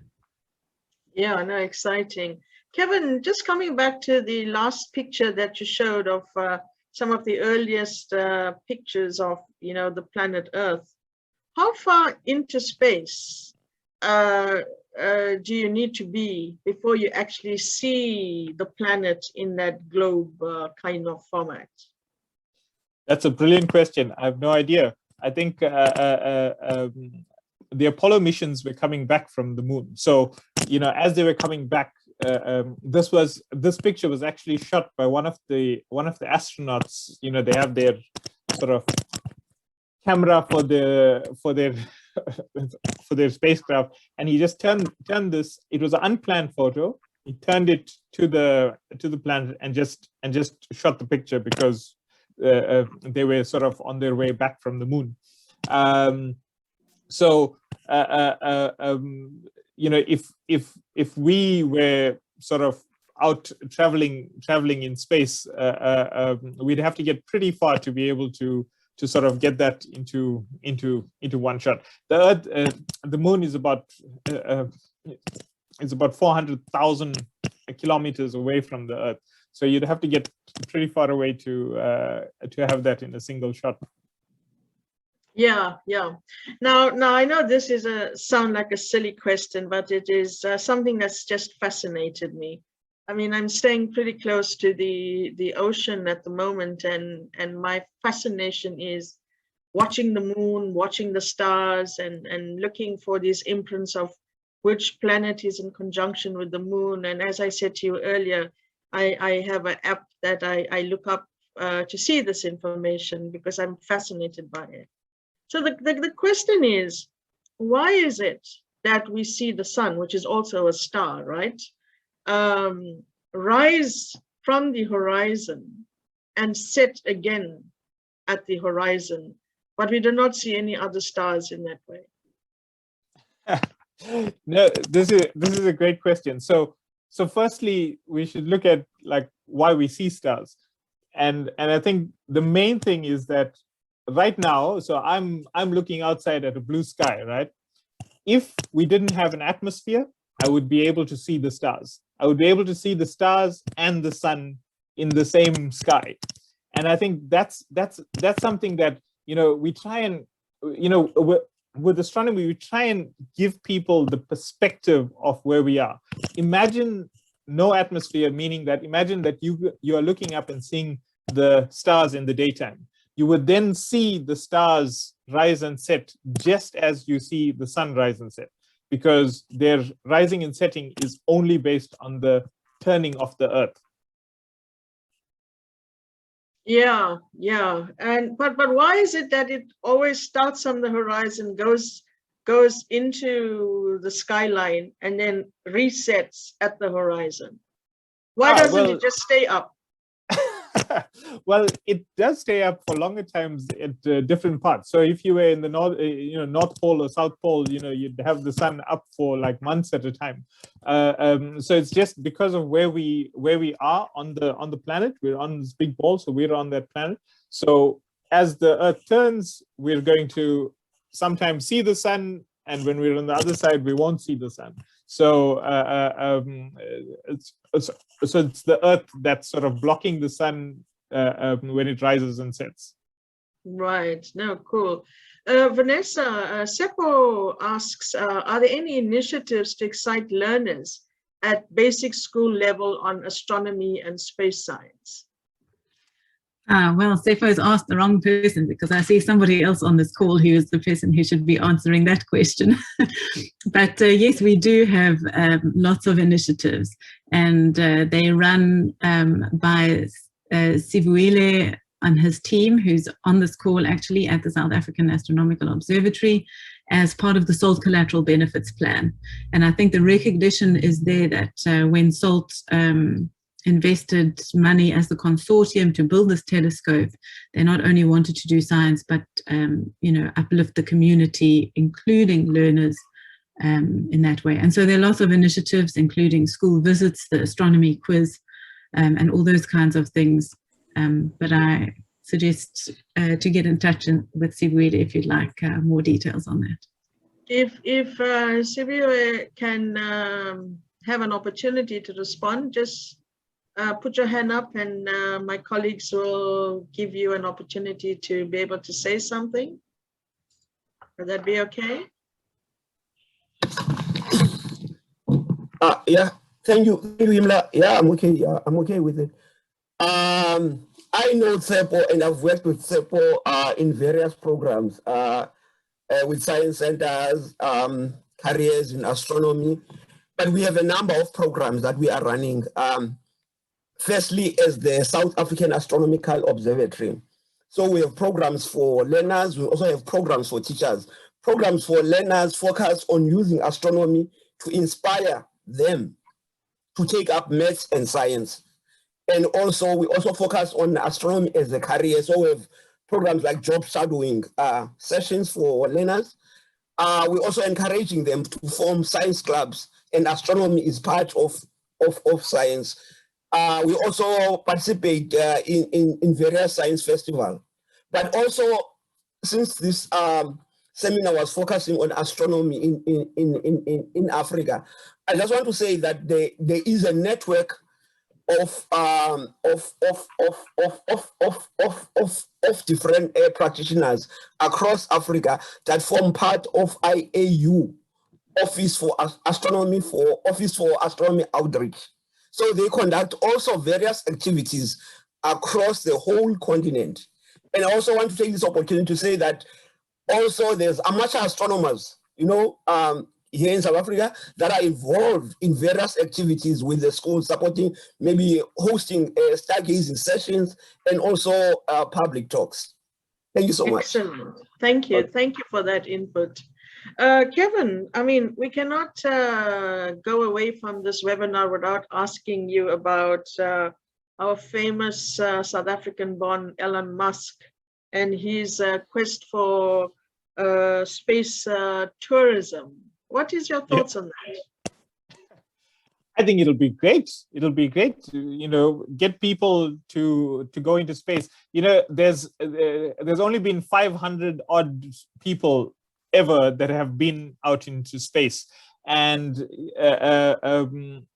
Yeah, no, exciting. Kevin, just coming back to the last picture that you showed of some of the earliest pictures of, the planet Earth. How far into space do you need to be before you actually see the planet in that globe kind of format? That's a brilliant question. I have no idea. I think the Apollo missions were coming back from the moon. So, as they were coming back, this picture was actually shot by one of the astronauts. They have their sort of camera for their spacecraft, and he just turned this. It was an unplanned photo. He turned it to the planet and just shot the picture because they were sort of on their way back from the moon. If we were sort of out traveling in space, we'd have to get pretty far to be able to sort of get that into one shot. The Earth, the moon is about 400,000 kilometers away from the Earth, so you'd have to get pretty far away to have that in a single shot. Yeah. Now I know this is sound like a silly question, but it is something that's just fascinated me. I mean, I'm staying pretty close to the ocean at the moment, and my fascination is watching the moon, watching the stars, and looking for these imprints of which planet is in conjunction with the moon. And as I said to you earlier, I have an app that I look up to see this information because I'm fascinated by it. So the question is, why is it that we see the sun, which is also a star, right, rise from the horizon and set again at the horizon, but we do not see any other stars in that way? No, this is a great question. So firstly, we should look at like why we see stars, and I think the main thing is that right now, so I'm looking outside at a blue sky, right? If we didn't have an atmosphere, I would be able to see the stars. I would be able to see the stars and the sun in the same sky. And I think that's something that, we try and, with astronomy, we try and give people the perspective of where we are. Imagine no atmosphere, meaning that imagine that you are looking up and seeing the stars in the daytime. You would then see the stars rise and set just as you see the sun rise and set, because their rising and setting is only based on the turning of the Earth. Yeah, yeah. But why is it that it always starts on the horizon, goes into the skyline, and then resets at the horizon? Why doesn't it just stay up? Well, it does stay up for longer times at different parts. So if you were in the North Pole or South Pole, you'd have the sun up for like months at a time. So it's just because of where we are on the planet. We're on this big ball, so we're on that planet. So as the Earth turns, we're going to sometimes see the sun, and when we're on the other side, we won't see the sun. So it's the Earth that's sort of blocking the sun when it rises and sets. Right. No, cool. Vanessa, Seppo asks, are there any initiatives to excite learners at basic school level on astronomy and space science? Well, Seppo has asked the wrong person, because I see somebody else on this call who is the person who should be answering that question. But yes, we do have lots of initiatives, and they run by Chibuesi and his team, who's on this call actually at the South African Astronomical Observatory as part of the SALT Collateral Benefits Plan. And I think the recognition is there that when SALT invested money as the consortium to build this telescope, they not only wanted to do science, but uplift the community, including learners in that way. And so there are lots of initiatives, including school visits, the astronomy quiz, and all those kinds of things. But I suggest to get in touch with Chibuesi if you'd like more details on that. If Chibuesi can have an opportunity to respond, just put your hand up, and my colleagues will give you an opportunity to be able to say something. Would that be okay? Yeah, thank you, Imla. Yeah, I'm okay. Yeah, I'm okay with it. I know Seppo, and I've worked with Seppo in various programs with science centers, careers in astronomy, but we have a number of programs that we are running. Firstly, as the South African Astronomical Observatory. So we have programs for learners. We also have programs for teachers. Programs for learners focus on using astronomy to inspire them to take up maths and science. And also, we also focus on astronomy as a career. So we have programs like job shadowing sessions for learners. We're also encouraging them to form science clubs, and astronomy is part of science. We also participate in various science festivals. But also, since this seminar was focusing on astronomy in Africa, I just want to say that there is a network of different practitioners across Africa that form part of IAU Office for Astronomy Office for Astronomy Outreach. So they conduct also various activities across the whole continent. And I also want to take this opportunity to say that also there's amateur astronomers, here in South Africa that are involved in various activities with the school, supporting, maybe hosting stargazing sessions and also public talks. Thank you so much. Excellent. Thank you. Thank you for that input. Kevin, I mean, we cannot go away from this webinar without asking you about our famous South African-born Elon Musk and his quest for space tourism. What is your thoughts on that? I think it'll be great. It'll be great to, get people to go into space. There's only been 500 odd people ever that have been out into space, and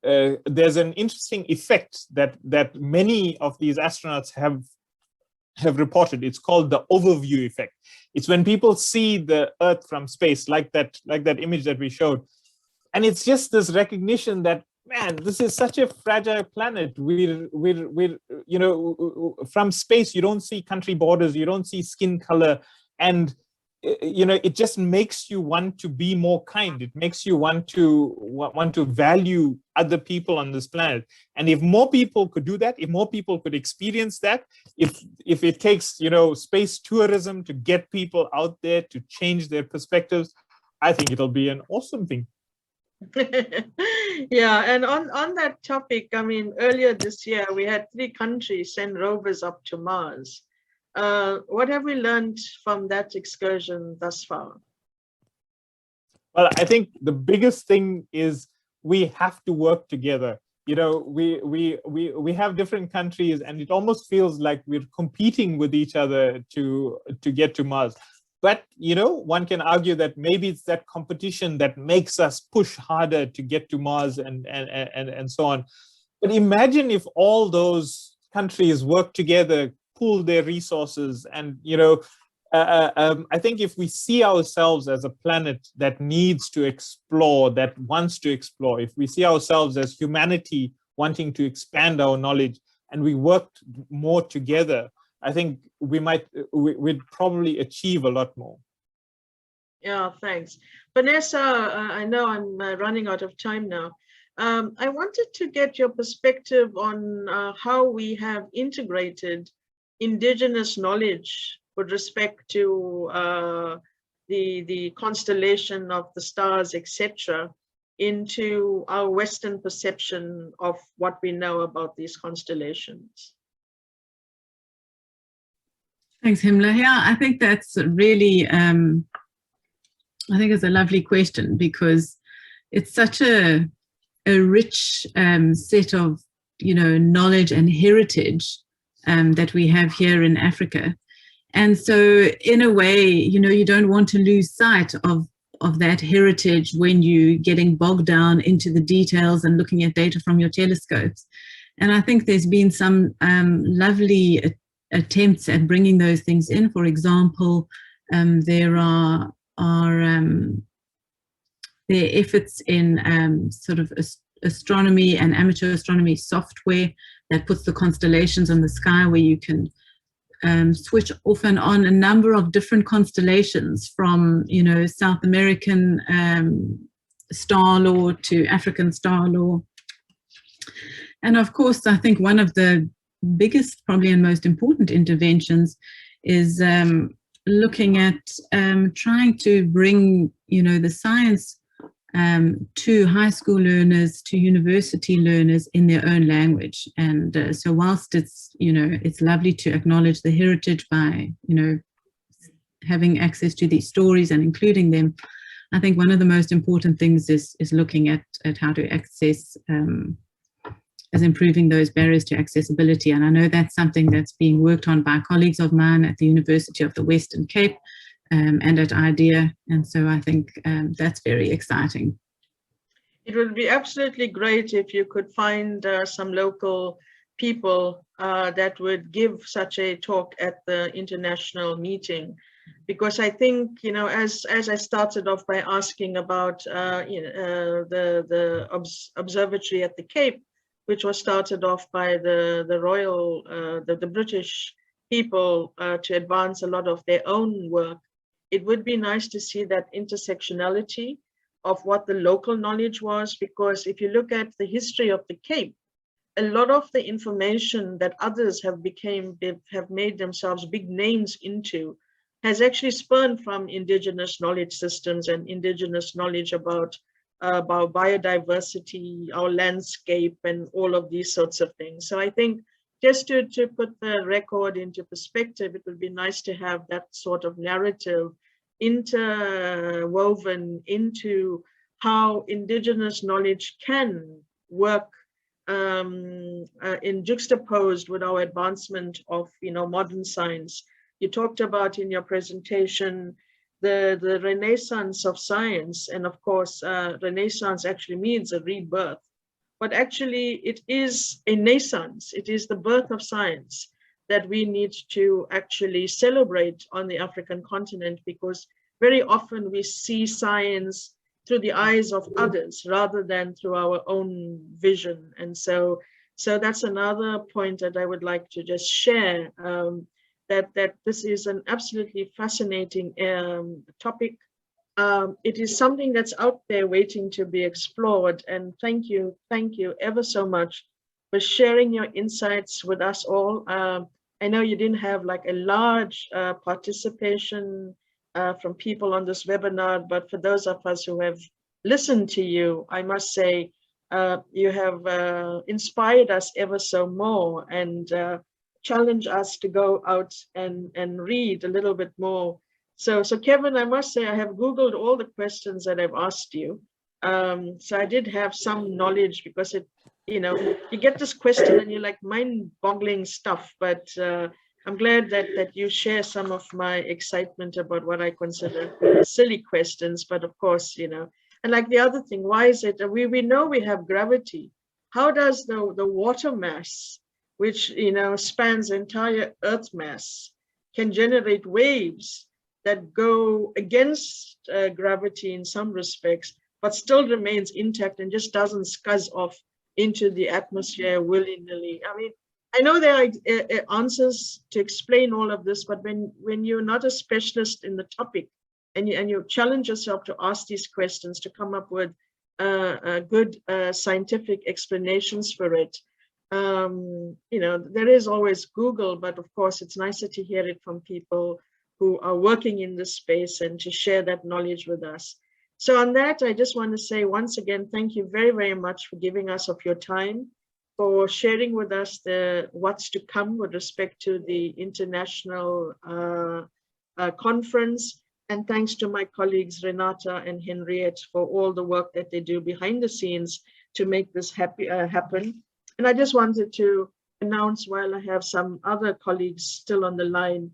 there's an interesting effect that many of these astronauts have have reported. It's called the overview effect. It's when people see the Earth from space, like that image that we showed. And it's just this recognition that, man, this is such a fragile planet. We're you know, from space, you don't see country borders, you don't see skin color. And, you know, it just makes you want to be more kind. It makes you want to value other people on this planet. And if more people could do that, if more people could experience that, if it takes, you know, space tourism to get people out there to change their perspectives, I think it'll be an awesome thing. Yeah, and on that topic, I mean, earlier this year, we had 3 countries send rovers up to Mars. What have we learned from that excursion thus far? Well, I think the biggest thing is we have to work together. You know, we have different countries, and it almost feels like we're competing with each other to get to Mars. But, you know, one can argue that maybe it's that competition that makes us push harder to get to Mars and so on. But imagine if all those countries work together, pool their resources, and, you know, I think if we see ourselves as a planet that needs to explore, that wants to explore, if we see ourselves as humanity wanting to expand our knowledge, and we worked more together, I think we'd probably achieve a lot more. Yeah, thanks. Vanessa, I know I'm running out of time now. I wanted to get your perspective on how we have integrated indigenous knowledge with respect to the constellation of the stars, etc., into our Western perception of what we know about these constellations. Thanks, Himla. Yeah, I think that's really, I think it's a lovely question, because it's such a rich set of, you know, knowledge and heritage that we have here in Africa. And so in a way, you know, you don't want to lose sight of that heritage when you're getting bogged down into the details and looking at data from your telescopes. And I think there's been some lovely attempts at bringing those things in. For example, there are efforts in sort of astronomy and amateur astronomy software that puts the constellations in the sky, where you can switch off and on a number of different constellations, from, you know, South American star law to African star law. And of course, I think one of the biggest, probably, and most important interventions is looking at trying to bring, you know, the science to high school learners, to university learners in their own language. And so whilst it's, you know, it's lovely to acknowledge the heritage by, you know, having access to these stories and including them, I think one of the most important things is looking at how to access, as improving those barriers to accessibility. And I know that's something that's being worked on by colleagues of mine at the University of the Western Cape and at IDEA. And so I think that's very exciting. It would be absolutely great if you could find some local people that would give such a talk at the international meeting. Because I think, you know, as I started off by asking about the observatory at the Cape, which was started off by the royal, the British people to advance a lot of their own work, it would be nice to see that intersectionality of what the local knowledge was, because if you look at the history of the Cape, a lot of the information that others have made themselves big names into has actually spurned from indigenous knowledge systems and indigenous knowledge about biodiversity, our landscape, and all of these sorts of things. So I think just to put the record into perspective, it would be nice to have that sort of narrative interwoven into how indigenous knowledge can work in juxtaposed with our advancement of, you know, modern science. You talked about in your presentation the renaissance of science, and of course renaissance actually means a rebirth, but actually it is a nascence. It is the birth of science that we need to actually celebrate on the African continent, because very often we see science through the eyes of others rather than through our own vision. And so that's another point that I would like to just share, that this is an absolutely fascinating topic. It is something that's out there waiting to be explored. And thank you ever so much for sharing your insights with us all. I know you didn't have like a large participation from people on this webinar, but for those of us who have listened to you, I must say you have inspired us ever so more, and challenge us to go out and read a little bit more. So Kevin, I must say I have Googled all the questions that I've asked you. So I did have some knowledge, because you get this question and you're like mind-boggling stuff, but I'm glad that you share some of my excitement about what I consider silly questions, but of course, and like the other thing, why is it, we know we have gravity. How does the water mass, which spans the entire Earth mass, can generate waves that go against gravity in some respects, but still remains intact and just doesn't scuzz off into the atmosphere willy-nilly? I mean, I know there are answers to explain all of this, but when you're not a specialist in the topic, and you challenge yourself to ask these questions, to come up with good scientific explanations for it, there is always Google, but of course it's nicer to hear it from people who are working in this space and to share that knowledge with us. So on that, I just want to say once again, thank you very, very much for giving us of your time, for sharing with us what's to come with respect to the international conference. And thanks to my colleagues, Renata and Henriette, for all the work that they do behind the scenes to make this happen. And I just wanted to announce, while I have some other colleagues still on the line,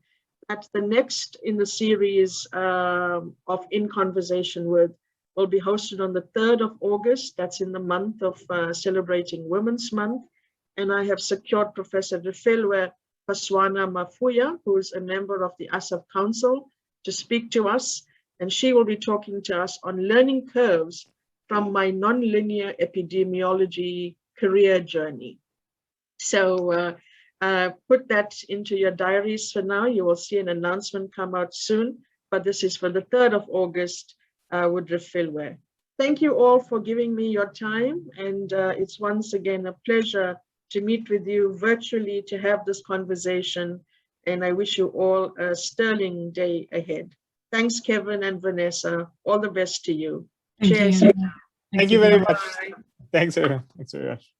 that the next in the series of In Conversation With will be hosted on the 3rd of August. That's in the month of celebrating Women's Month. And I have secured Professor Refilwe Paswana Mafuya, who is a member of the ASAP Council, to speak to us. And she will be talking to us on learning curves from my nonlinear epidemiology career journey. So put that into your diaries for now. You will see an announcement come out soon, but this is for the 3rd of August with Refilwe. Thank you all for giving me your time. And it's once again a pleasure to meet with you virtually, to have this conversation. And I wish you all a sterling day ahead. Thanks, Kevin and Vanessa. All the best to you. Cheers. Thank you very much. Thanks, everyone. Thanks very much.